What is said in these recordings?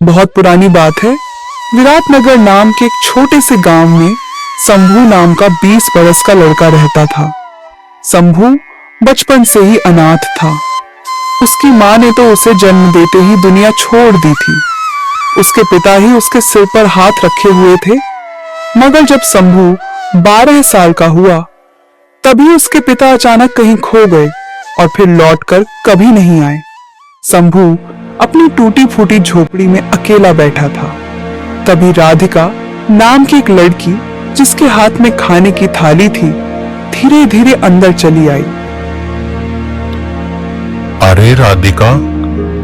बहुत पुरानी बात है। विराटनगर नाम के एक छोटे से गांव में शंभू नाम का 20 बरस का लड़का रहता था। शंभू बचपन से ही अनाथ था। उसकी मां ने तो उसे जन्म देते ही दुनिया छोड़ दी थी। उसके पिता ही उसके सिर पर हाथ रखे हुए थे। मगर जब शंभू 12 साल का हुआ तभी उसके पिता अचानक कहीं खो गए और फिर लौटकर कभी नहीं आए। शंभू अपनी टूटी फूटी झोपड़ी में अकेला बैठा था। तभी राधिका नाम की एक लड़की जिसके हाथ में खाने की थाली थी धीरे धीरे अंदर चली आई। अरे राधिका,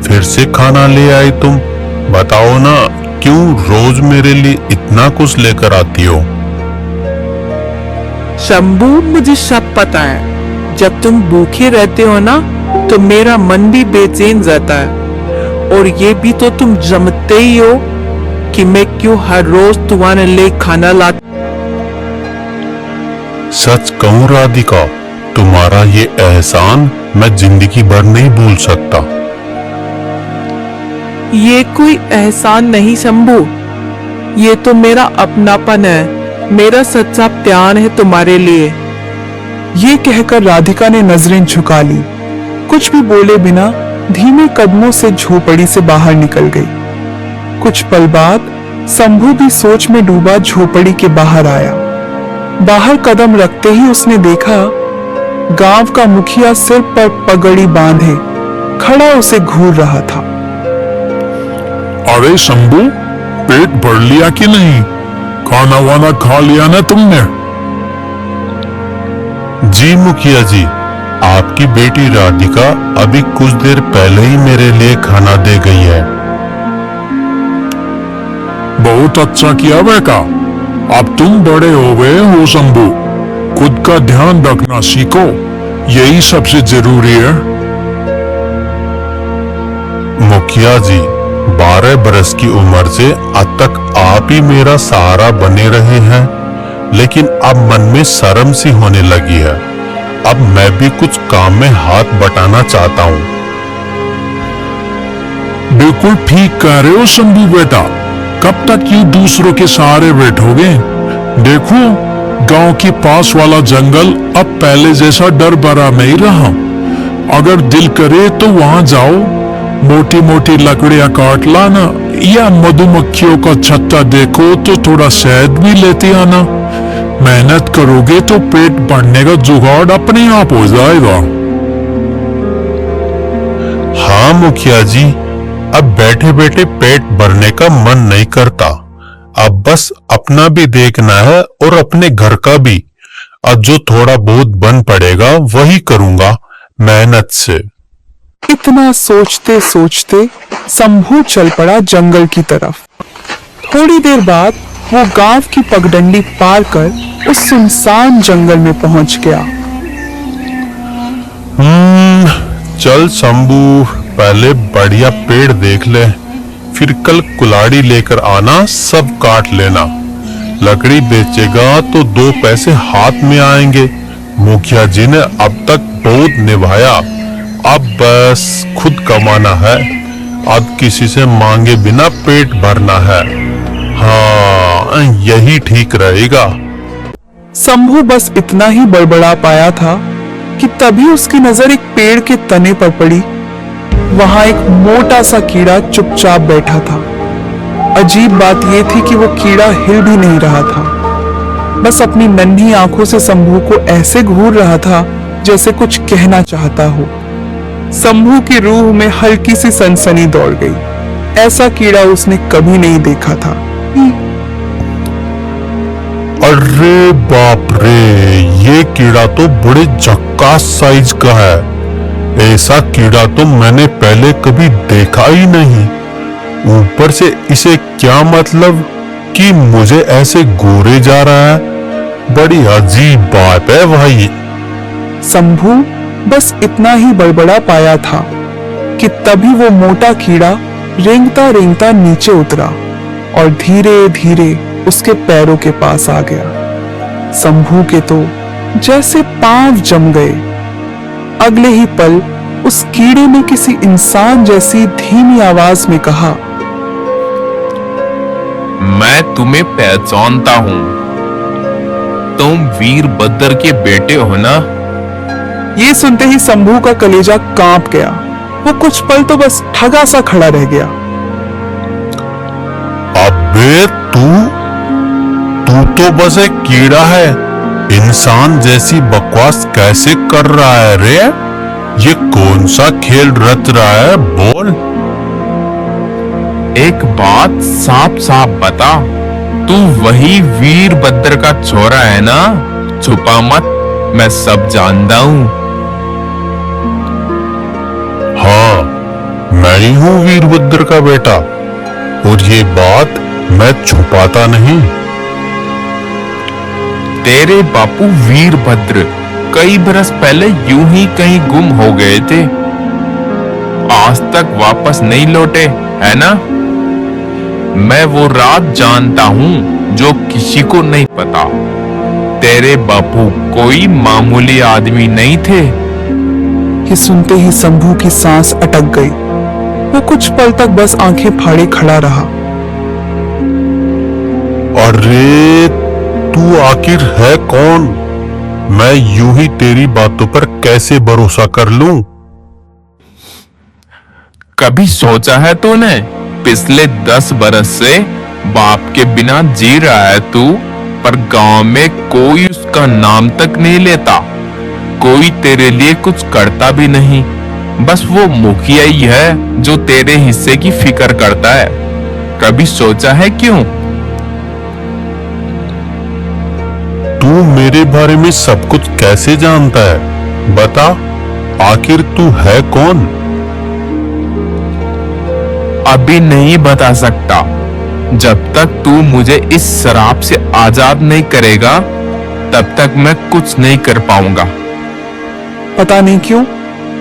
फिर से खाना ले आई तुम। बताओ ना, क्यों रोज मेरे लिए इतना कुछ लेकर आती हो? शंभू, मुझे सब पता है। जब तुम भूखे रहते हो ना तो मेरा मन भी बेचैन रहता है। और ये भी तो तुम जानते ही हो कि मैं क्यों हर रोज तुम्हारे लिए खाना लाती। सच कहूं राधिका, तुम्हारा ये एहसान मैं जिंदगी भर नहीं भूल सकता। ये कोई एहसान नहीं शंभू, ये तो मेरा अपनापन है, मेरा सच्चा प्यार है तुम्हारे लिए। ये कहकर राधिका ने नजरें झुका ली। कुछ भी बोले बिना धीमे कदमों से झोपड़ी से बाहर निकल गई। कुछ पल बाद शंभू भी सोच में डूबा झोपड़ी के बाहर आया। बाहर कदम रखते ही उसने देखा गांव का मुखिया सिर पर पगड़ी बांधे खड़ा उसे घूर रहा था। अरे शंभू, पेट भर लिया कि नहीं? खाना वाना खा लिया ना तुमने? जी मुखिया जी, आपकी बेटी राधिका अभी कुछ देर पहले ही मेरे लिए खाना दे गई है। बहुत अच्छा किया बेटा। अब तुम बड़े हो गए हो शंभू, खुद का ध्यान रखना सीखो, यही सबसे जरूरी है। मुखिया जी, 12 बरस की उम्र से अब तक आप ही मेरा सहारा बने रहे हैं, लेकिन अब मन में शर्म सी होने लगी है। अब मैं भी कुछ काम में हाथ बटाना चाहता हूँ। बिल्कुल ठीक कह रहे हो शंभू बेटा, कब तक यूं दूसरों के सहारे बैठोगे? देखो, गांव के पास वाला जंगल अब पहले जैसा डर भरा नहीं रहा। अगर दिल करे तो वहां जाओ, मोटी मोटी लकड़ियां काट लाना या मधुमक्खियों का छत्ता देखो तो थोड़ा शहद भी लेते आना। मेहनत करोगे तो पेट भरने का जुगाड़ अपने आप हो जाएगा। हाँ मुखिया जी, अब बैठे बैठे पेट भरने का मन नहीं करता। अब बस अपना भी देखना है और अपने घर का भी। अब जो थोड़ा बहुत बन पड़ेगा वही करूंगा मेहनत से। इतना सोचते सोचते शंभू चल पड़ा जंगल की तरफ। थोड़ी देर बाद वो गांव की पगडंडी पार कर उस सुनसान जंगल में पहुंच गया। चल शंभू, पहले बढ़िया पेड़ देख ले, फिर कल कुल्हाड़ी लेकर आना, सब काट लेना। लकड़ी बेचेगा तो 2 पैसे हाथ में आएंगे। मुखिया जी ने अब तक बहुत निभाया, अब बस खुद कमाना है। अब किसी से मांगे बिना पेट भरना है। हाँ, यही ठीक रहेगा। शंभू बस इतना ही बड़बड़ा पाया था कि तभी उसकी नजर एक पेड़ के तने पर पड़ी। वहां एक मोटा सा कीड़ा चुपचाप बैठा था। अजीब बात यह थी कि वो कीड़ा हिल भी नहीं रहा था, बस अपनी नन्ही आंखों से शंभू को ऐसे घूर रहा था जैसे कुछ कहना चाहता हो। शंभू की रूह में हल्की सी सनसनी दौड़ गई। ऐसा कीड़ा उसने कभी नहीं देखा था। अरे बाप रे, ये कीड़ा तो बड़े झक्कास साइज का है। ऐसा कीड़ा तो मैंने पहले कभी देखा ही नहीं। ऊपर से इसे क्या मतलब कि मुझे ऐसे घूरे जा रहा है? बड़ी अजीब बात है भाई। शंभू बस इतना ही बड़बड़ा पाया था कि तभी वो मोटा कीड़ा रेंगता रेंगता नीचे उतरा और धीरे धीरे उसके पैरों के पास आ गया। शंभू के तो जैसे पांव जम गए। अगले ही पल उस कीड़े ने किसी इंसान जैसी धीमी आवाज में कहा, मैं तुम्हें पहचानता हूँ। तुम वीरभद्र के बेटे हो ना? ये सुनते ही शंभू का कलेजा कांप गया। वो कुछ पल तो बस ठगा सा खड़ा रह गया। अबे तू तो बस एक कीड़ा है। इंसान जैसी बकवास कैसे कर रहा है रे? ये कौन सा खेल रच रहा है? बोल। एक बात साफ साफ बता, तू वही वीरभद्र का छोरा है ना? छुपा मत, मैं सब जानता हूँ। हाँ, मैं ही हूँ वीरभद्र का बेटा, और ये बात मैं छुपाता नहीं। तेरे बापू वीरभद्र कई बरस पहले यूं ही कहीं गुम हो गए थे, आज तक वापस नहीं लौटे, है ना? मैं वो रात जानता हूं जो किसी को नहीं पता। तेरे बापू कोई मामूली आदमी नहीं थे। ये सुनते ही शंभू की सांस अटक गई। वो कुछ पल तक बस आंखें फाड़े खड़ा रहा। अरे तू आखिर है कौन? मैं यूं ही तेरी बातों पर कैसे भरोसा कर लूं? कभी सोचा है तूने, पिछले 10 बरस से बाप के बिना जी रहा है तू, पर गांव में कोई उसका नाम तक नहीं लेता, कोई तेरे लिए कुछ करता भी नहीं। बस वो मुखिया ही है जो तेरे हिस्से की फिक्र करता है। कभी सोचा है क्यों? तू मेरे बारे में सब कुछ कैसे जानता है? बता, आखिर तू है कौन? अभी नहीं बता सकता। जब तक तू मुझे इस शराब से आजाद नहीं करेगा, तब तक मैं कुछ नहीं कर पाऊंगा। पता नहीं क्यों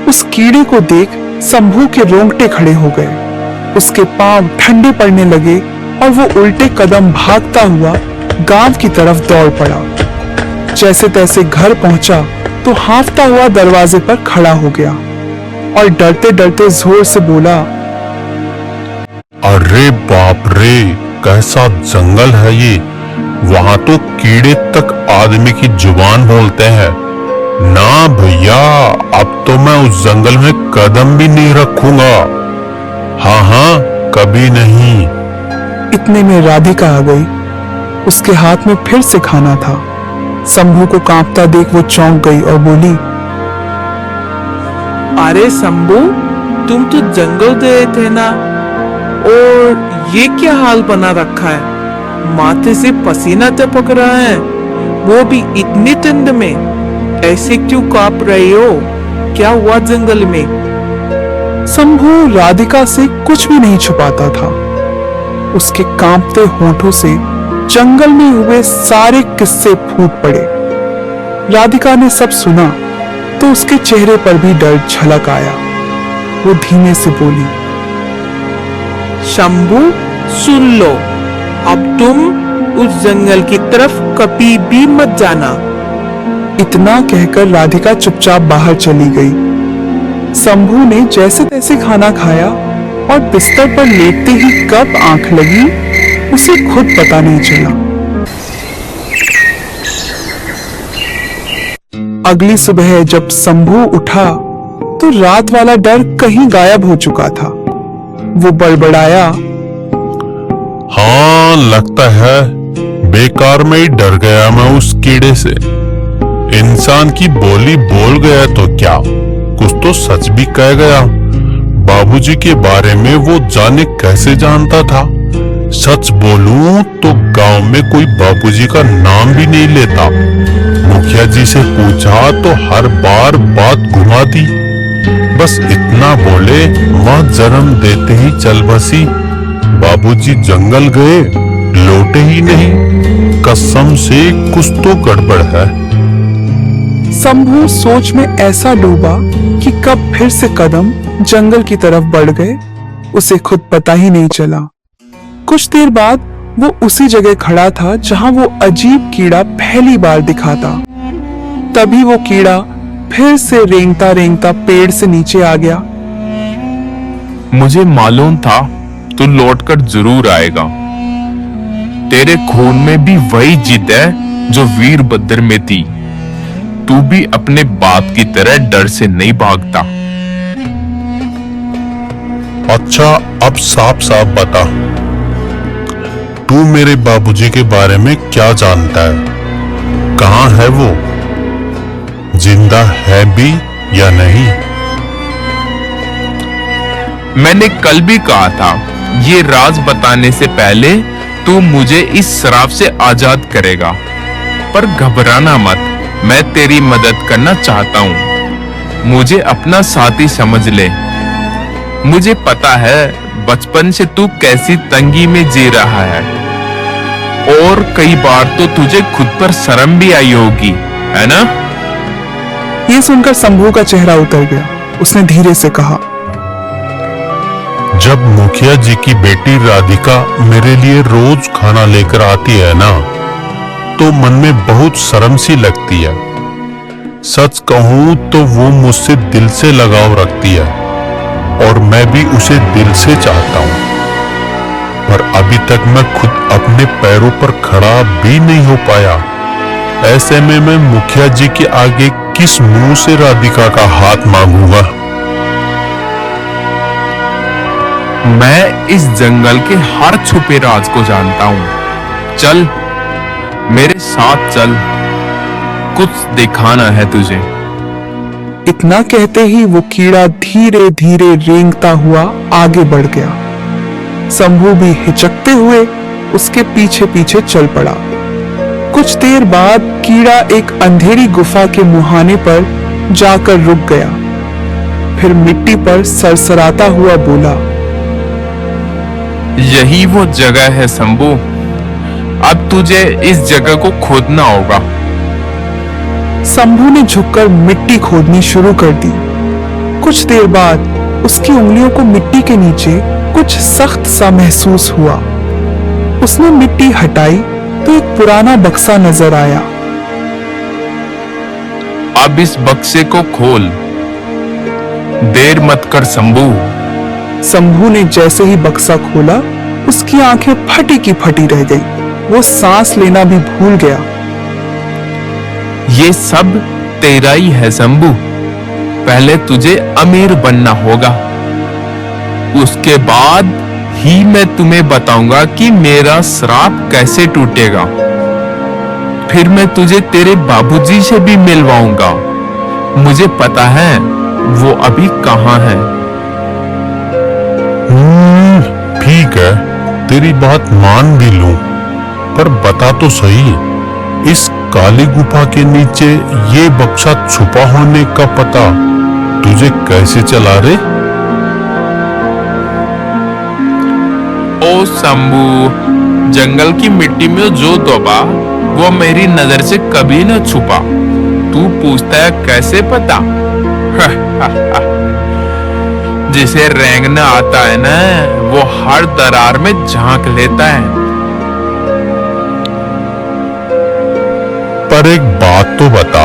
उस कीड़े को देख शंभू के रोंगटे खड़े हो गए। उसके पांव ठंडे पड़ने लगे और वो उल्टे कदम भागता हुआ गांव की तरफ दौड़ पड़ा। जैसे तैसे घर पहुंचा तो हांफता हुआ दरवाजे पर खड़ा हो गया और डरते डरते जोर से बोला, अरे बाप रे, कैसा जंगल है ये! वहां तो कीड़े तक आदमी की जुबान बोलते हैं। ना भैया, अब तो मैं उस जंगल में कदम भी नहीं रखूंगा। हाँ, कभी नहीं। इतने में राधिका आ गई। उसके हाथ में फिर से खाना था। शंभू को कांपता देख वो चौंक गई और बोली, अरे शंभू, तुम तो जंगल गए थे ना, और ये क्या हाल बना रखा है? माथे से पसीना टपक रहा है, वो भी इतनी ठंड में। ऐसे क्यों कांप रहे हो? क्या हुआ जंगल में? शंभू राधिका से कुछ भी नहीं छुपाता था। उसके कांपते होठों से जंगल में हुए सारे किस्से फूट पड़े। राधिका ने सब सुना तो उसके चेहरे पर भी डर झलक आया। वो धीमे से बोली, शंभू सुन लो, अब तुम उस जंगल की तरफ कभी भी मत जाना। इतना कहकर राधिका चुपचाप बाहर चली गई। शंभू ने जैसे तैसे खाना खाया और बिस्तर पर लेटते ही कब आंख लगी उसे खुद पता नहीं चला। अगली सुबह जब शंभू उठा तो रात वाला डर कहीं गायब हो चुका था। वो बड़बड़ाया, हाँ, लगता है बेकार में ही डर गया मैं उस कीड़े से। इंसान की बोली बोल गया तो क्या, कुछ तो सच भी कह गया। बाबूजी के बारे में वो जाने कैसे जानता था। सच बोलूं तो गांव में कोई बाबूजी का नाम भी नहीं लेता। मुखिया जी से पूछा तो हर बार बात घुमा दी। बस इतना बोले, मां जन्म देते ही चल बसी। बाबूजी जंगल गए, लौटे ही नहीं। कसम से कुछ तो गड़बड़ है। शंभू सोच में ऐसा डूबा कि कब फिर से कदम जंगल की तरफ बढ़ गए उसे खुद पता ही नहीं चला। कुछ देर बाद वो उसी जगह खड़ा था जहां वो अजीब कीड़ा पहली बार दिखा था। तभी वो कीड़ा फिर से रेंगता रेंगता पेड़ से नीचे आ गया। मुझे मालूम था तू लौटकर जरूर आएगा। तेरे खून में भी वही जिद है जो वीरभद्र में थी। तू भी अपने बाप की तरह डर से नहीं भागता। अच्छा, अब साफ साफ बता, तू मेरे बाबूजी के बारे में क्या जानता है? कहाँ है वो? जिंदा है भी या नहीं? मैंने कल भी कहा था, ये राज बताने से पहले तू मुझे इस श्राप से आजाद करेगा। पर घबराना मत, मैं तेरी मदद करना चाहता हूँ। मुझे अपना साथी समझ ले। मुझे पता है बचपन से तू कैसी तंगी में जी रहा है, और कई बार तो तुझे खुद पर शर्म भी आई होगी, है ना? ये सुनकर शंभू का चेहरा उतर गया। उसने धीरे से कहा, जब मुखिया जी की बेटी राधिका मेरे लिए रोज खाना लेकर आती है ना, तो मन में बहुत शर्म सी लगती है। सच कहूं तो वो मुझसे दिल से लगाव रखती है, और मैं भी उसे दिल से चाहता हूं। पर अभी तक मैं खुद अपने पैरों पर खड़ा भी नहीं हो पाया। ऐसे में मैं मुखिया जी के आगे किस मुंह से राधिका का हाथ मांगूंगा? मैं इस जंगल के हर छुपे राज को जानता हूं। चल मेरे साथ चल, कुछ दिखाना है तुझे। इतना कहते ही वो कीड़ा धीरे धीरे रेंगता हुआ आगे बढ़ गया। शंभू भी हिचकते हुए उसके पीछे पीछे चल पड़ा। कुछ देर बाद कीड़ा एक अंधेरी गुफा के मुहाने पर जाकर रुक गया। फिर मिट्टी पर सरसराता हुआ बोला, यही वो जगह है शंभू। अब तुझे इस जगह को खोदना होगा। शंभू ने झुककर मिट्टी खोदनी शुरू कर दी। कुछ देर बाद उसकी उंगलियों को मिट्टी के नीचे कुछ सख्त सा महसूस हुआ। उसने मिट्टी हटाई तो एक पुराना बक्सा नजर आया। अब इस बक्से को खोल, देर मत कर शंभू। शंभू ने जैसे ही बक्सा खोला, उसकी आंखें फटी की फटी रह गईं। वो सांस लेना भी भूल गया। ये सब तेरा ही है शंभू। पहले तुझे अमीर बनना होगा, उसके बाद ही मैं तुम्हें बताऊंगा कि मेरा श्राप कैसे टूटेगा। फिर मैं तुझे तेरे बाबूजी से भी मिलवाऊंगा। मुझे पता है वो अभी कहाँ है। ठीक है, तेरी बात मान भी लूं, पर बता तो सही, इस काली गुफा के नीचे ये बक्सा छुपा होने का पता तुझे कैसे चला रे? ओ शंभू, जंगल की मिट्टी में जो दबा वो मेरी नजर से कभी न छुपा। तू पूछता है कैसे पता? जिसे रेंगना आता है ना, वो हर दरार में झांक लेता है। पर एक बात तो बता,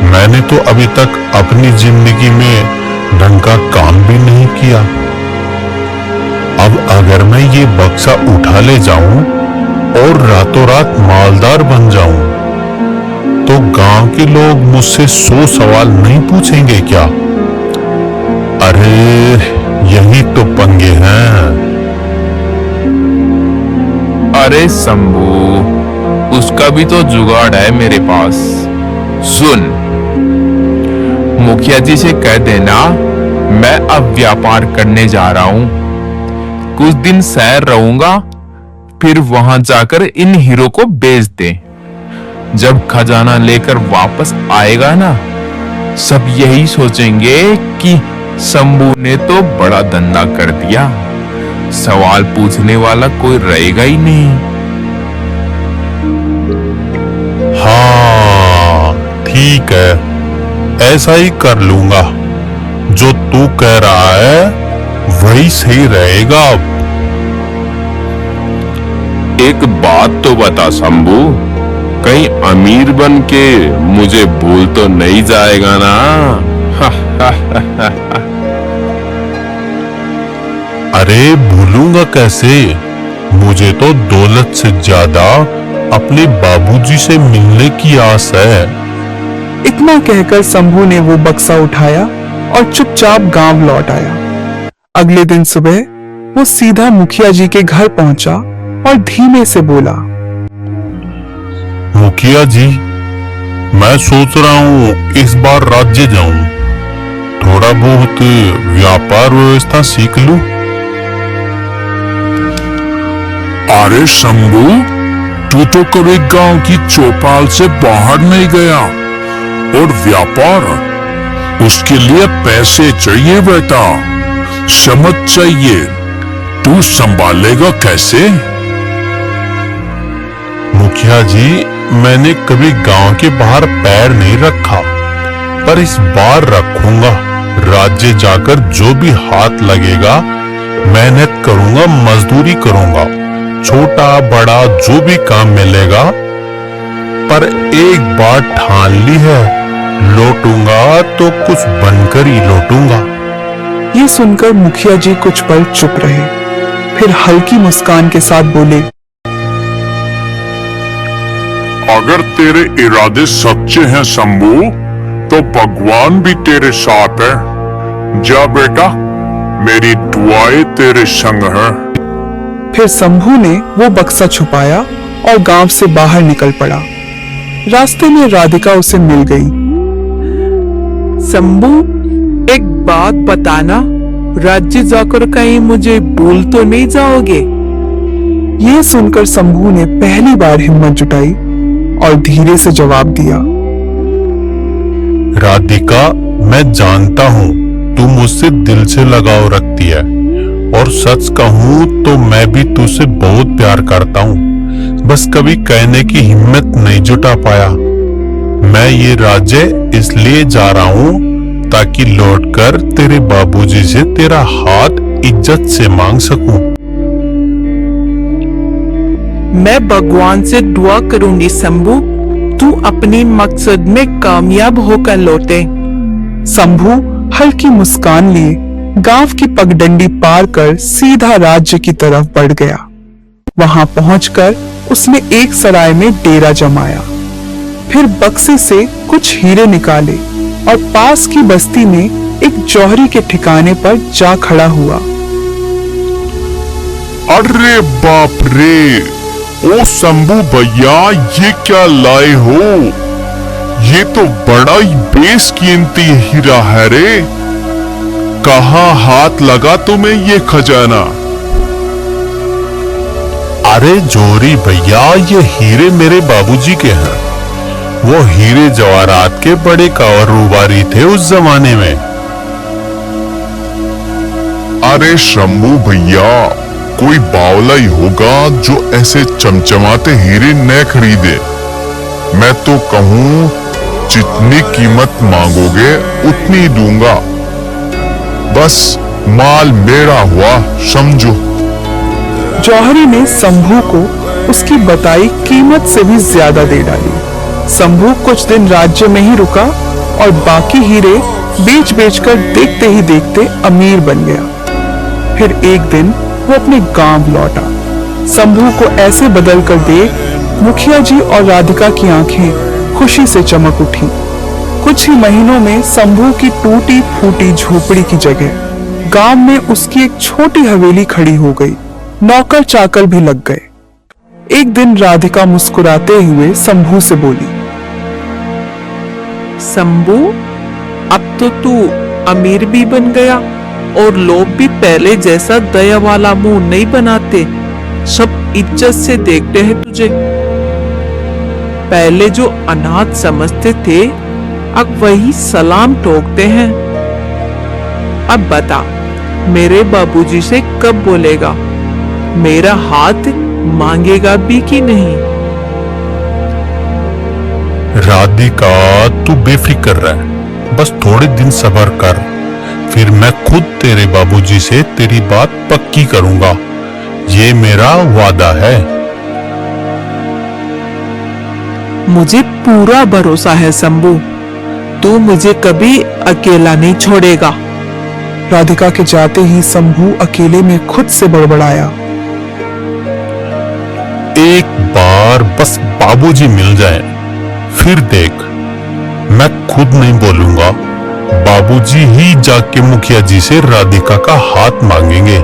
मैंने तो अभी तक अपनी जिंदगी में ढंग का काम भी नहीं किया। अब अगर मैं ये बक्सा उठा ले जाऊं और रातों रात मालदार बन जाऊं, तो गांव के लोग मुझसे 100 सवाल नहीं पूछेंगे क्या? अरे यही तो पंगे हैं। अरे शंभू, उसका भी तो जुगाड़ है मेरे पास। सुन, मुखिया जी से कह देना मैं अब व्यापार करने जा रहा हूं। कुछ दिन शहर रहूंगा, फिर वहां जाकर इन हीरो को बेच दे। जब खजाना लेकर वापस आएगा ना, सब यही सोचेंगे कि शंभू ने तो बड़ा धंधा कर दिया। सवाल पूछने वाला कोई रहेगा ही नहीं। हाँ ठीक है, ऐसा ही कर लूंगा। जो तू कह रहा है वही सही रहेगा। अब एक बात तो बता शंभू, कहीं अमीर बन के मुझे भूल तो नहीं जाएगा ना? अरे भूलूंगा कैसे? मुझे तो दौलत से ज्यादा अपने बाबूजी से मिलने की आस है। इतना कहकर शंभू ने वो बक्सा उठाया और चुपचाप गांव लौट आया। अगले दिन सुबह वो सीधा मुखिया जी के घर पहुंचा और धीमे से बोला, मुखिया जी, मैं सोच रहा हूँ इस बार राज्य जाऊं, थोड़ा बहुत व्यापार व्यवस्था सीख लूं। अरे शंभू, तू तो कभी गांव की चौपाल से बाहर नहीं गया, और व्यापार, उसके लिए पैसे चाहिए बेटा, समझ चाहिए। तू संभालेगा कैसे? मुखिया जी, मैंने कभी गांव के बाहर पैर नहीं रखा, पर इस बार रखूंगा। राज्य जाकर जो भी हाथ लगेगा मेहनत करूंगा, मजदूरी करूंगा, छोटा बड़ा जो भी काम मिलेगा। पर एक बात ठान ली है, लौटूंगा तो कुछ बनकर ही लौटूंगा। ये सुनकर मुखिया जी कुछ पल चुप रहे, फिर हल्की मुस्कान के साथ बोले, अगर तेरे इरादे सच्चे हैं शंभू, तो भगवान भी तेरे साथ है। जा बेटा, मेरी दुआएं तेरे संग हैं। फिर शंभू ने वो बक्सा छुपाया और गांव से बाहर निकल पड़ा। रास्ते में राधिका उसे मिल गई। शंभू, एक बात बताना, राज्य जाकर कहीं मुझे भूल तो नहीं जाओगे? ये सुनकर शंभू ने पहली बार हिम्मत जुटाई और धीरे से जवाब दिया, राधिका, मैं जानता हूँ तू मुझसे दिल से लगाव रखती है, और सच कहूँ तो मैं भी तुझसे बहुत प्यार करता हूँ, बस कभी कहने की हिम्मत नहीं जुटा पाया। मैं ये राज्य इसलिए जा रहा हूँ ताकि लौटकर तेरे बाबूजी से तेरा हाथ इज्जत से मांग सकूं। मैं भगवान से दुआ करूंगी शंभू, तू अपनी मकसद में कामयाब होकर लौटे। शंभू हल्की मुस्कान लिए गांव की पगडंडी पार कर सीधा राज्य की तरफ बढ़ गया। वहां पहुंचकर उसने एक सराय में डेरा जमाया, फिर बक्से से कुछ हीरे निकाले और पास की बस्ती में एक जौहरी के ठिकाने पर जा खड़ा हुआ। अरे बाप रे, ओ शंभू भैया, ये क्या लाए हो? ये तो बड़ा ही बेशकीमती हीरा है रे। कहाँ हाथ लगा तुम्हें ये खजाना? अरे जौहरी भैया, ये हीरे मेरे बाबूजी के हैं। वो हीरे जवाहरात के बड़े कारोबारी थे उस जमाने में। अरे शंभू भैया, कोई बावला ही होगा जो ऐसे चमचमाते हीरे न खरीदे। मैं तो कहूँ जितनी कीमत मांगोगे उतनी दूंगा, बस माल मेरा हुआ समझो। जौहरी ने शंभू को उसकी बताई कीमत से भी ज्यादा दे डाली। शंभू कुछ दिन राज्य में ही रुका और बाकी हीरे बेच बेचकर देखते ही देखते अमीर बन गया। फिर एक दिन वो अपने गांव लौटा। शंभू को ऐसे बदल कर देख मुखिया जी और राधिका की आंखें खुशी से चमक उठी। कुछ ही महीनों में शंभू की टूटी फूटी झोपड़ी की जगह गांव में उसकी एक छोटी हवेली खड़ी हो गई। नौकर चाकर भी लग गए। एक दिन राधिका मुस्कुराते हुए शंभू से बोली, शंभू, अब तो तू अमीर भी बन गया और लोग भी पहले जैसा दया वाला मुंह नहीं बनाते, सब इज्जत से देखते हैं तुझे। पहले जो अनाथ समझते थे अब वही सलाम ठोकते हैं। अब बता, मेरे बाबूजी से कब बोलेगा? मेरा हाथ मांगेगा भी कि नहीं? राधिका, तू बेफिक्र रह, बस थोड़े दिन सब्र कर, फिर मैं खुद तेरे बाबूजी से तेरी बात पक्की करूंगा। ये मेरा वादा है। मुझे पूरा भरोसा है शंभू, तू मुझे कभी अकेला नहीं छोड़ेगा। राधिका के जाते ही शंभू अकेले में खुद से बड़बड़ाया, एक बार बस बाबूजी मिल जाए, फिर देख, मैं खुद नहीं बोलूंगा, बाबूजी ही जाके मुखिया जी से राधिका का हाथ मांगेंगे।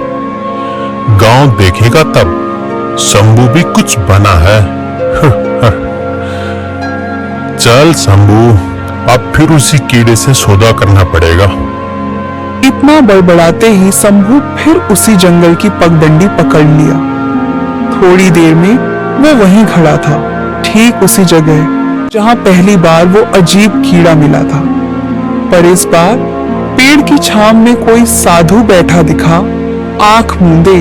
गांव देखेगा तब शंभू भी कुछ बना है। चल शंभू, अब फिर उसी कीड़े से सौदा करना पड़ेगा। इतना बड़बड़ाते ही शंभू फिर उसी जंगल की पगडंडी पकड़ लिया। थोड़ी देर में वो वहीं खड़ा था, ठीक उसी जगह जहां पहली बार वो अजीब कीड़ा मिला था। पर इस बार पेड़ की छांव में कोई साधु बैठा दिखा, आंख मूंदे।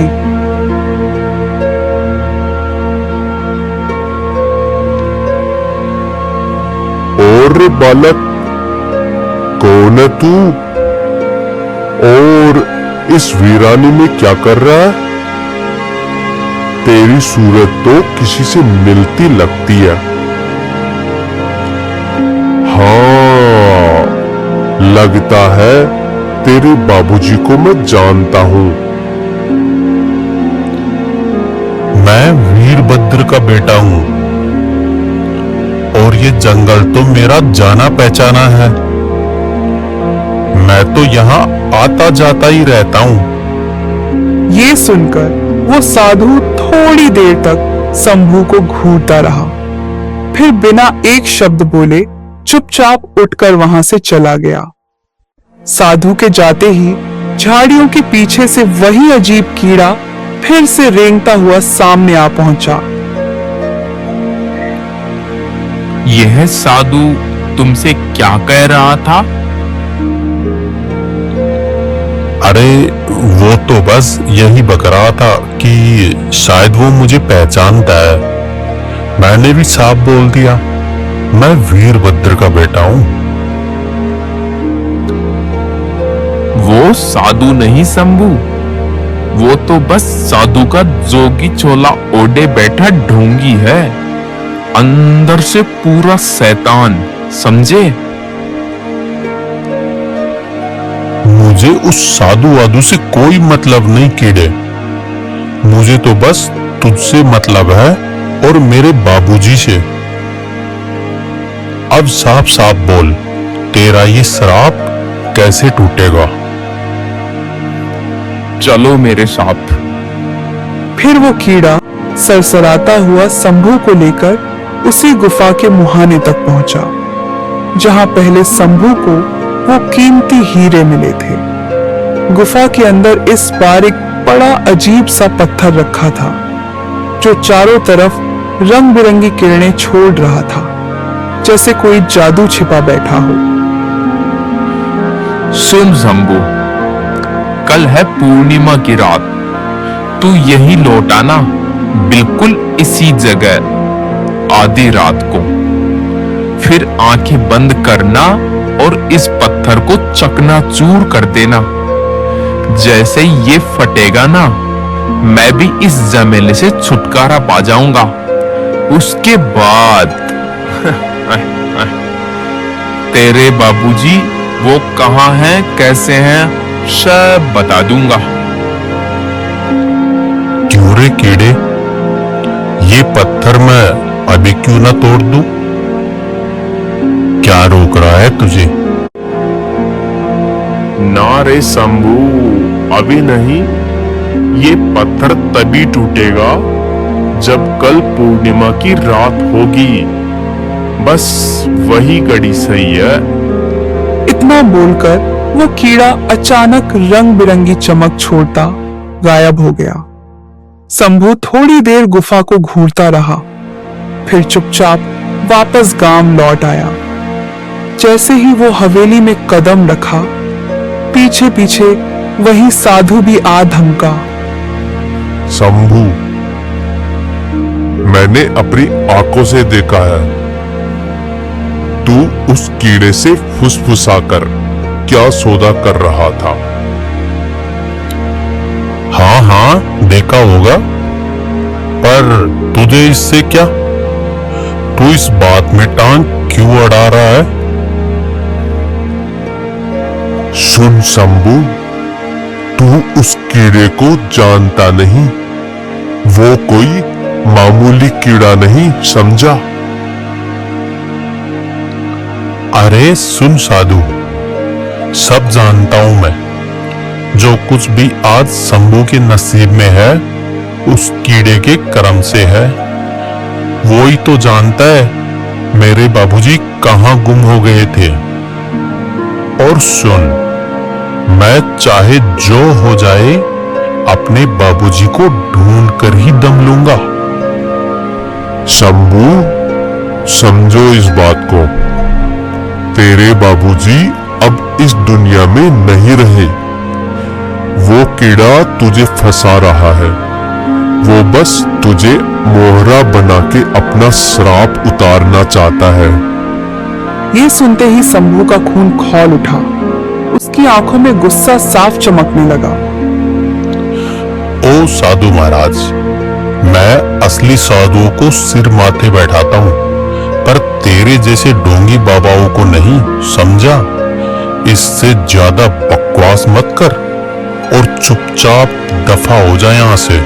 और बालक, कौन है तू? और इस वीरानी में क्या कर रहा है? तेरी सूरत तो किसी से मिलती लगती है। हाँ, लगता है तेरे बाबूजी को मैं जानता हूं। मैं वीरभद्र का बेटा हूं और ये जंगल तो मेरा जाना पहचाना है। मैं तो यहाँ आता जाता ही रहता हूं। ये सुनकर वो साधु थोड़ी देर तक शंभू को घूरता रहा, फिर बिना एक शब्द बोले चुपचाप उठकर वहां से चला गया। साधु के जाते ही झाड़ियों के पीछे से वही अजीब कीड़ा फिर से रेंगता हुआ सामने आ पहुंचा। यह साधु तुमसे क्या कह रहा था? अरे वो तो बस यही बक रहा था कि शायद वो मुझे पहचानता है। मैंने भी साफ बोल दिया, मैं वीरभद्र का बेटा हूं। वो साधु नहीं शंभू, वो तो बस साधु का जोगी चोला ओढ़े बैठा ढोंगी है, अंदर से पूरा शैतान, समझे? मुझे उस साधु वाधु से कोई मतलब नहीं कीड़े, मुझे तो बस तुझसे मतलब है और मेरे बाबूजी से। अब साफ साफ बोल, तेरा ये श्राप कैसे टूटेगा? चलो मेरे साथ। फिर वो कीड़ा सरसराता हुआ शंभू को लेकर उसी गुफा के मुहाने तक पहुंचा, जहां पहले शंभू को वो कीमती हीरे मिले थे। गुफा के अंदर इस बार एक बड़ा अजीब सा पत्थर रखा था, जो चारों तरफ रंग बिरंगी किरणें छोड़ रहा था, जैसे कोई जादू छिपा बैठा हो। सुन शंभू, कल है पूर्णिमा की रात, तू यही लौट आना, बिल्कुल इसी जगह आधी रात को। फिर आंखें बंद करना और इस पत्थर को चकनाचूर कर देना। जैसे ये फटेगा ना, मैं भी इस जमेले से छुटकारा पा जाऊंगा। उसके बाद तेरे बाबूजी वो कहाँ हैं, कैसे हैं, सब बता दूंगा। क्यों रे कीड़े, ये पत्थर मैं अभी क्यों ना तोड़ दूं? क्या रोक रहा है तुझे? ना रे शंभू, अभी नहीं। ये पत्थर तभी टूटेगा जब कल पूर्णिमा की रात होगी। बस वही घड़ी सही है। इतना बोलकर वो कीड़ा अचानक रंग बिरंगी चमक छोड़ता गायब हो गया। शंभू थोड़ी देर गुफा को घूरता रहा, फिर चुपचाप वापस गांव लौट आया। जैसे ही वो हवेली में कदम रखा, पीछे पीछे वही साधु भी आ धमका। शंभू, मैंने अपनी आंखों से देखा है, तू उस कीड़े से फुसफुसाकर क्या सौदा कर रहा था। हाँ हाँ देखा होगा, पर तुझे इससे क्या? तू इस बात में टांग क्यों अड़ा रहा है? सुन शंभू, तू उस कीड़े को जानता नहीं। वो कोई मामूली कीड़ा नहीं, समझा? अरे सुन साधु, सब जानता हूं मैं। जो कुछ भी आज शंभू के नसीब में है उस कीड़े के कर्म से है। वो ही तो जानता है मेरे बाबूजी कहां गुम हो गए थे। और सुन, मैं चाहे जो हो जाए अपने बाबूजी को ढूंढ कर ही दम लूंगा। शंभू, समझो इस बात को, तेरे बाबूजी अब इस दुनिया में नहीं रहे। वो कीड़ा तुझे फंसा रहा है, वो बस तुझे मोहरा बना के अपना श्राप उतारना चाहता है। ये सुनते ही शंभू का खून खौल उठा। उसकी आंखों में गुस्सा साफ चमकने लगा। ओ साधु महाराज, मैं असली साधुओं को सिर माथे बैठाता हूं, पर तेरे जैसे ढोंगी बाबाओं को नहीं, समझा? इससे ज्यादा बकवास मत कर और चुपचाप दफा हो जाए यहां से,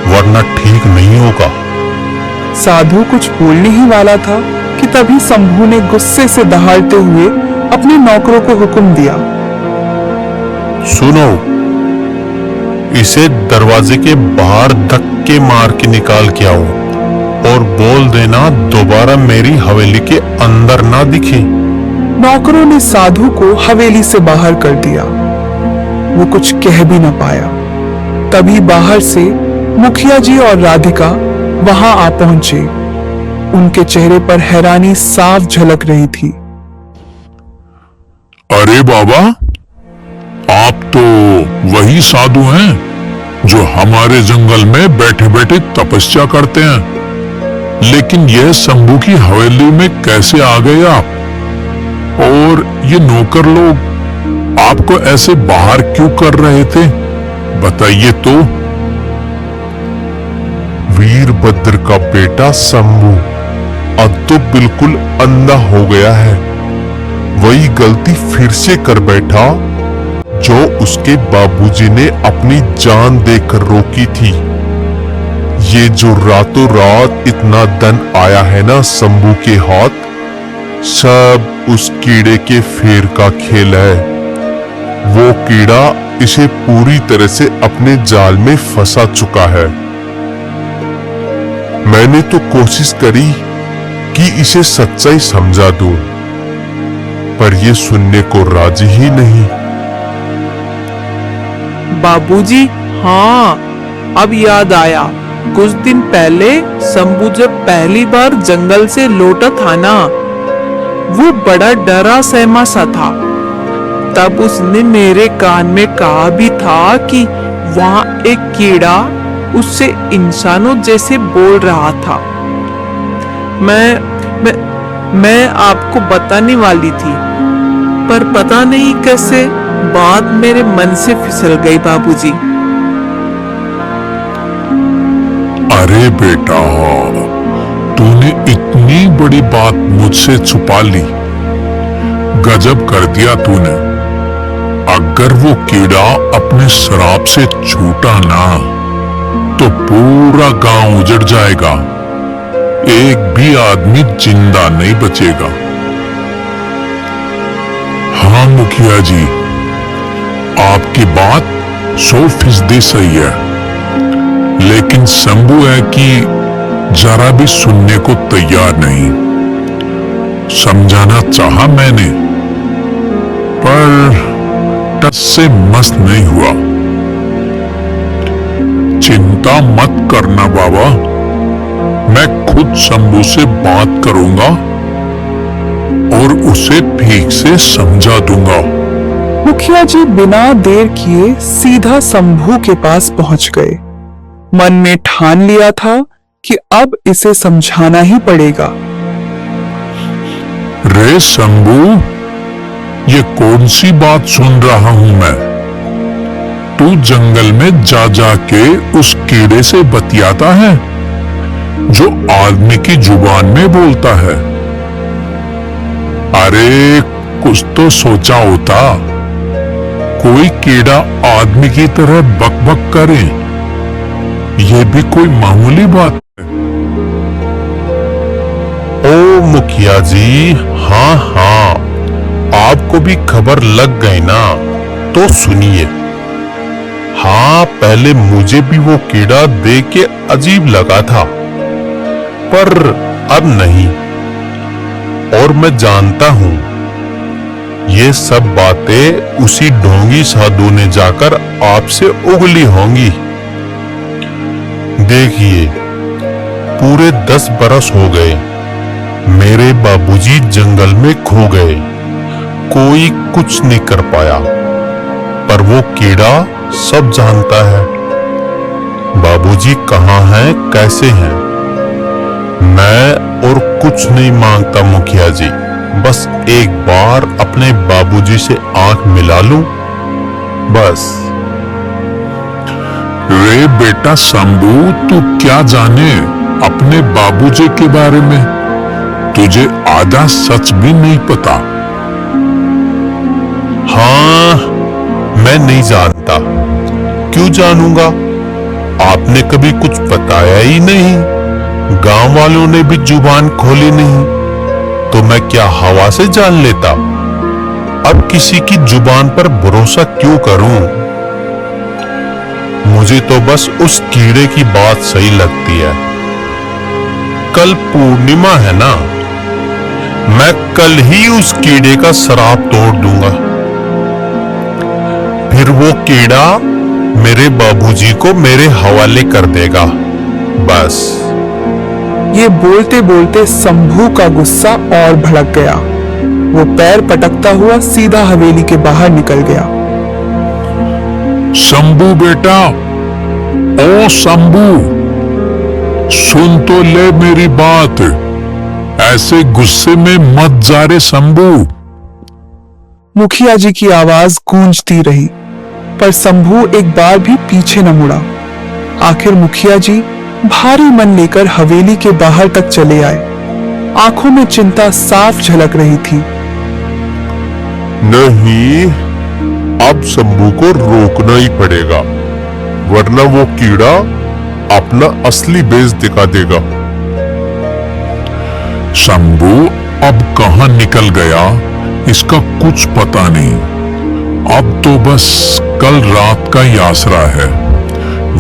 वरना ठीक नहीं होगा। साधु कुछ बोलने ही वाला था कि तभी शंभू ने गुस्से से दहाड़ते हुए अपने नौकरों को हुक्म दिया। सुनो, इसे दरवाजे के बाहर धक्के मार के निकाल के आओ और बोल देना दोबारा मेरी हवेली के अंदर ना दिखे। नौकरों ने साधु को हवेली से बाहर कर दिया। वो कुछ कह भी न पाया। तभी बाहर से मुखिया जी और राधिका वहां आ पहुंचे। उनके चेहरे पर हैरानी साफ झलक रही थी। अरे बाबा, आप तो वही साधु हैं जो हमारे जंगल में बैठे बैठे तपस्या करते हैं। लेकिन यह शंभू की हवेली में कैसे आ गए आप? और ये नौकर लोग आपको ऐसे बाहर क्यों कर रहे थे, बताइए तो। वीरभद्र का बेटा शंभू अब तो बिल्कुल अंधा हो गया है। वही गलती फिर से कर बैठा जो उसके बाबूजी ने अपनी जान देकर रोकी थी। ये जो रातों रात इतना धन आया है ना शंभू के हाथ, सब उस कीड़े के फेर का खेल है। वो कीड़ा इसे पूरी तरह से अपने जाल में फंसा चुका है। मैंने तो कोशिश करी कि इसे सच्चाई समझा दूं, पर ये सुनने को राजी ही नहीं। बाबूजी, हाँ, अब याद आया। कुछ दिन पहले शंभू जब पहली बार जंगल से लौटा था ना, वो बड़ा डरा सहमा सा था। तब उसने मेरे कान में कहा भी था कि वहां एक कीड़ा उससे इंसानों जैसे बोल रहा था। मैं आपको बताने वाली थी, पर पता नहीं कैसे बात मेरे मन से फिसल गई बाबूजी। अरे बेटा, तूने इतनी बड़ी बात मुझसे छुपा ली। गजब कर दिया तूने। अगर वो कीड़ा अपने श्राप से छूटा ना तो पूरा गांव उजड़ जाएगा, एक भी आदमी जिंदा नहीं बचेगा। हाँ मुखिया जी, आपकी बात 100% सही है, लेकिन शंभू है कि जरा भी सुनने को तैयार नहीं। समझाना चाहा मैंने, पर टस से मस्त नहीं हुआ। चिंता मत करना बाबा, मैं खुद शंभू से बात करूंगा और उसे ठीक से समझा दूंगा। मुखिया जी बिना देर किए सीधा शंभू के पास पहुंच गए। मन में ठान लिया था कि अब इसे समझाना ही पड़ेगा। रे शंभू, ये कौन सी बात सुन रहा हूं मैं? तू जंगल में जा जाके उस कीड़े से बतियाता है जो आदमी की जुबान में बोलता है। अरे कुछ तो सोचा होता। कोई कीड़ा आदमी की तरह बकबक करे, यह भी कोई मामूली बात है? मुखिया जी, हाँ हाँ, आपको भी खबर लग गई ना, तो सुनिए। हाँ, पहले मुझे भी वो कीड़ा देख के अजीब लगा था, पर अब नहीं। और मैं जानता हूं ये सब बातें उसी ढोंगी साधु ने जाकर आपसे उगली होंगी। देखिए, पूरे 10 बरस हो गए, मेरे बाबूजी जंगल में खो गए, कोई कुछ नहीं कर पाया, पर वो कीड़ा सब जानता है। बाबूजी कहाँ हैं, कैसे हैं। मैं और कुछ नहीं मांगता मुखिया जी, बस एक बार अपने बाबूजी से आंख मिला लूं, बस। रे बेटा शंभू, तू क्या जाने अपने बाबूजी के बारे में? तुझे आधा सच भी नहीं पता। हाँ, मैं नहीं जानता, क्यों जानूंगा? आपने कभी कुछ बताया ही नहीं, गांव वालों ने भी जुबान खोली नहीं, तो मैं क्या हवा से जान लेता? अब किसी की जुबान पर भरोसा क्यों करूं? मुझे तो बस उस कीड़े की बात सही लगती है। कल पूर्णिमा है ना, मैं कल ही उस कीड़े का श्राप तोड़ दूंगा, फिर वो कीड़ा मेरे बाबूजी को मेरे हवाले कर देगा, बस। ये बोलते बोलते शंभू का गुस्सा और भड़क गया। वो पैर पटकता हुआ सीधा हवेली के बाहर निकल गया। शंभू बेटा, ओ शंभू, सुन तो ले मेरी बात, ऐसे गुस्से में मत जा रे शंभू। मुखिया जी की आवाज गूंजती रही, पर शंभू एक बार भी पीछे न मुड़ा। आखिर मुखिया जी भारी मन लेकर हवेली के बाहर तक चले आए। आंखों में चिंता साफ झलक रही थी। नहीं, अब शंभू को रोकना ही पड़ेगा, वरना वो कीड़ा अपना असली बेस दिखा देगा। शंभू अब कहां निकल गया, इसका कुछ पता नहीं। अब तो बस कल रात का ही आसरा है,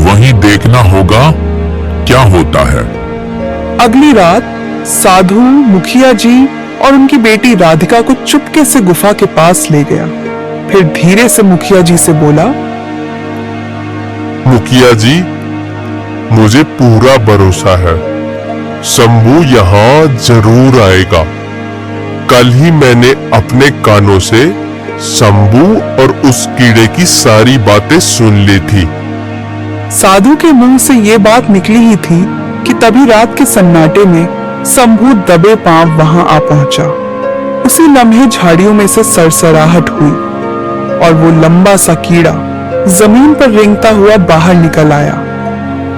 वहीं देखना होगा क्या होता है। अगली रात साधु मुखिया जी और उनकी बेटी राधिका को चुपके से गुफा के पास ले गया। फिर धीरे से मुखिया जी से बोला, मुखिया जी, मुझे पूरा भरोसा है, शंभू यहाँ जरूर आएगा। कल ही मैंने अपने कानों से शंभू और उस कीड़े की सारी बातें सुन ली थी। साधु के मुंह से ये बात निकली ही थी कि तभी रात के सन्नाटे में शंभू दबे पांव वहां आ पहुंचा। उसी लम्हे झाड़ियों में से सरसराहट हुई और वो लंबा सा कीड़ा जमीन पर रेंगता हुआ बाहर निकल आया।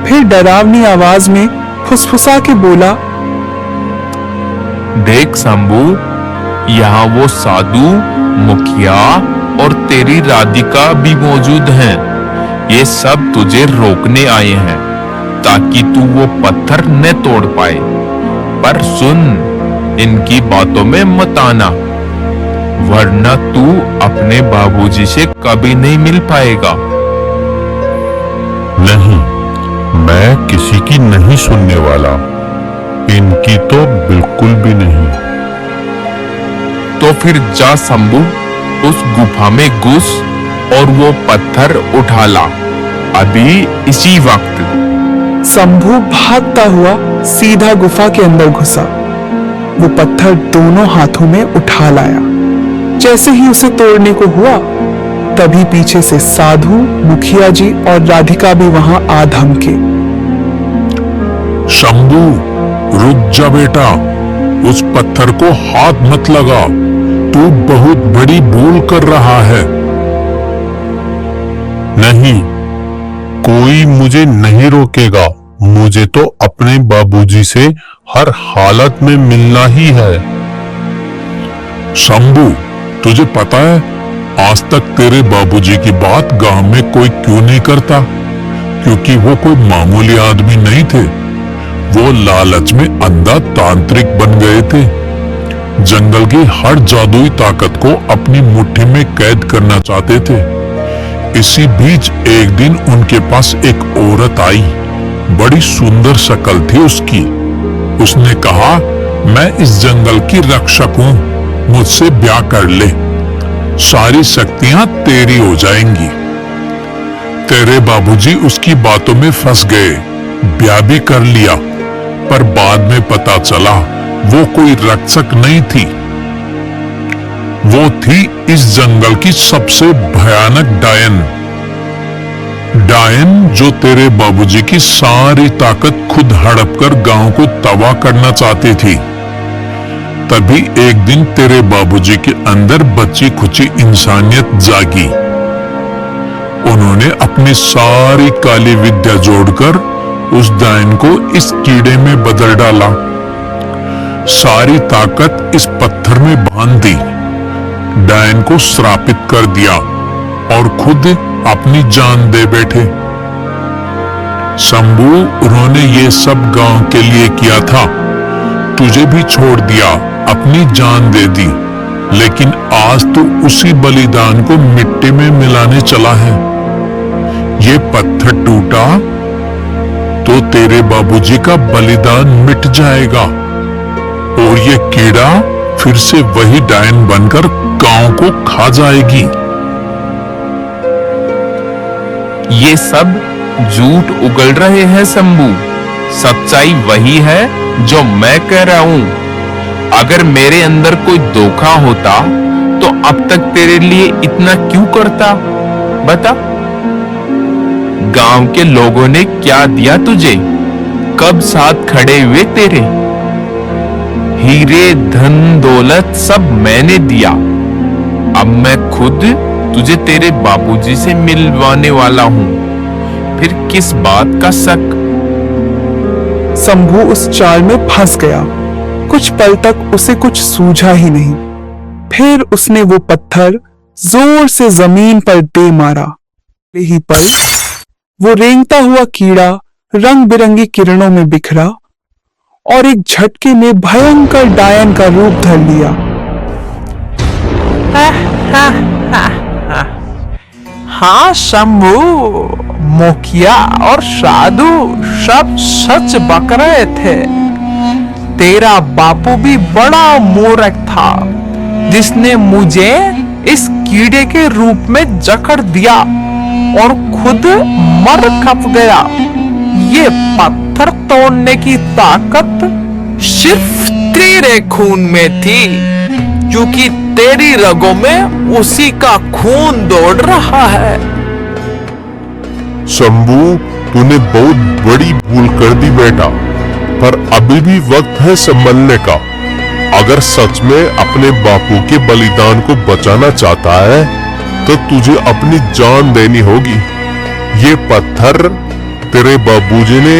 फिर डरावनी आवाज में फुसफुसा के बोला, देख शंभू, यहाँ वो साधु, मुखिया और तेरी राधिका भी मौजूद हैं। ये सब तुझे रोकने आए हैं ताकि तू वो पत्थर न तोड़ पाए। पर सुन, इनकी बातों में मत आना, वरना तू अपने बाबूजी से कभी नहीं मिल पाएगा। नहीं, मैं किसी की नहीं सुनने वाला, इनकी तो बिल्कुल भी नहीं। तो फिर जा शंभू, उस गुफा में घुस और वो पत्थर उठा ला, अभी इसी वक्त। शंभू भागता हुआ सीधा गुफा के अंदर घुसा। वो पत्थर दोनों हाथों में उठा लाया। जैसे ही उसे तोड़ने को हुआ, तभी पीछे से साधु, मुखिया जी और राधिका भी वहां आ धमके। शंभू, रुक जा बेटा, उस पत्थर को हाथ मत लगा, तू बहुत बड़ी भूल कर रहा है। नहीं, कोई मुझे नहीं रोकेगा, मुझे तो अपने बाबूजी से हर हालत में मिलना ही है। शंभू, तुझे पता है आज तक तेरे बाबूजी की बात गांव में कोई क्यों नहीं करता? क्योंकि वो कोई मामूली आदमी नहीं थे, वो लालच में अंधा तांत्रिक बन गए थे। जंगल की हर जादुई ताकत को अपनी मुट्ठी में कैद करना चाहते थे। इसी बीच एक दिन उनके पास एक औरत आई। बड़ी सुंदर शक्ल थी उसकी। उसने कहा, मैं इस जंगल की रक्षक हूं, मुझसे ब्याह कर ले, सारी शक्तियां तेरी हो जाएंगी। तेरे बाबूजी उसकी बातों में फंस गए, ब्याह भी कर लिया, पर बाद में पता चला वो कोई रक्षक नहीं थी। वो थी इस जंगल की सबसे भयानक डायन। डायन जो तेरे बाबूजी की सारी ताकत खुद हड़प कर गांव को तबाह करना चाहती थी। तभी एक दिन तेरे बाबूजी के अंदर बची खुची इंसानियत जागी। उन्होंने अपनी सारी काली विद्या जोड़कर उस डायन को इस कीड़े में बदल डाला। सारी ताकत इस पत्थर में बांध दी, डायन को श्रापित कर दिया और खुद अपनी जान दे बैठे। शंभू, उन्होंने ये सब गांव के लिए किया था, तुझे भी छोड़ दिया, अपनी जान दे दी, लेकिन आज तो उसी बलिदान को मिट्टी में मिलाने चला है। ये पत्थर टूटा तो तेरे बाबूजी का बलिदान मिट जाएगा और ये कीड़ा फिर से वही डायन बनकर गांव को खा जाएगी। ये सब झूठ उगल रहे हैं शंभू, सच्चाई वही है जो मैं कह रहा हूं। अगर मेरे अंदर कोई धोखा होता तो अब तक तेरे लिए इतना क्यों करता, बता। गांव के लोगों ने क्या दिया तुझे, कब साथ खड़े हुए तेरे, हीरे धन दौलत सब मैंने दिया। अब मैं खुद तुझे तेरे बाबूजी से मिलवाने वाला हूं, फिर किस बात का शक। शंभू उस चाल में फंस गया। कुछ पल तक उसे कुछ सूझा ही नहीं। फिर उसने वो पत्थर जोर से जमीन पर दे मारा। यही पल वो रेंगता हुआ कीड़ा रंग बिरंगी किरणों में बिखरा और एक झटके में भयंकर डायन का रूप धर लिया। हाँ शंभू, मुखिया और साधु सब सच बक रहे थे। तेरा बापू भी बड़ा मूर्ख था जिसने मुझे इस कीड़े के रूप में जकड़ दिया और खुद मर खप गया। ये पत्थर तोड़ने की ताकत सिर्फ तेरे खून में थी, क्योंकि तेरी रगों में उसी का खून दौड़ रहा है। शंभू, तूने बहुत बड़ी भूल कर दी बेटा, पर अभी भी वक्त है संभलने का। अगर सच में अपने बापू के बलिदान को बचाना चाहता है तो तुझे अपनी जान देनी होगी। ये पत्थर तेरे बाबूजी ने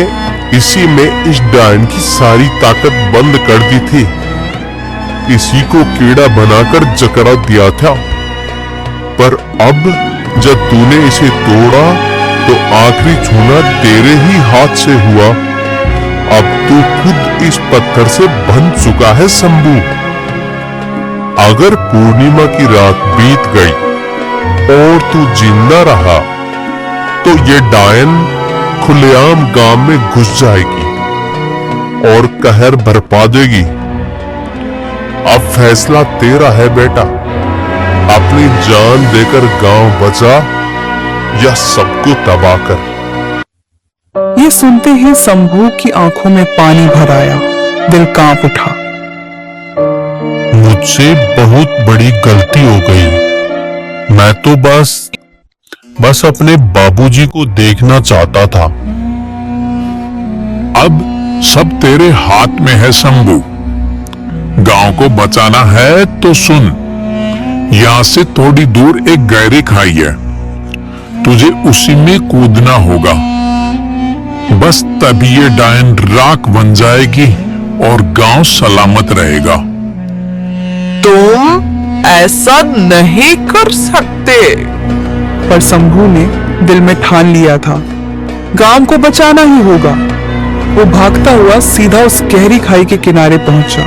इसी में इस डायन की सारी ताकत बंद कर दी थी, इसी को कीड़ा बनाकर जकड़ा दिया था। पर अब जब तूने इसे तोड़ा तो आखिरी छूना तेरे ही हाथ से हुआ। अब तू खुद इस पत्थर से बंध चुका है शंभू। अगर पूर्णिमा की रात बीत गई और तू जिंदा रहा तो ये डायन खुलेआम गांव में घुस जाएगी और कहर बरपा देगी। अब फैसला तेरा है बेटा, अपनी जान देकर गांव बचा या सबको तबाह कर। ये सुनते ही शंभू की आंखों में पानी भर आया, दिल कांप उठा। मुझसे बहुत बड़ी गलती हो गई। मैं तो बस अपने बाबूजी को देखना चाहता था। अब सब तेरे हाथ में है शंभू। गांव को बचाना है तो सुन, यहां से थोड़ी दूर एक गहरी खाई है, तुझे उसी में कूदना होगा। बस तभी ये डायन राख बन जाएगी और गांव सलामत रहेगा। तुम ऐसा नहीं कर सकते। पर शंभू ने दिल में ठान लिया था, गांव को बचाना ही होगा। वो भागता हुआ सीधा उस गहरी खाई के किनारे पहुंचा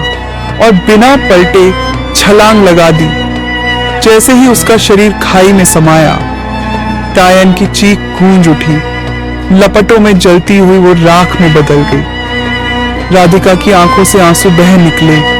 और बिना पलटे छलांग लगा दी। जैसे ही उसका शरीर खाई में समाया, टायन की चीख गूंज उठी। लपटों में जलती हुई वो राख में बदल गई। राधिका की आंखों से आंसू बह निकले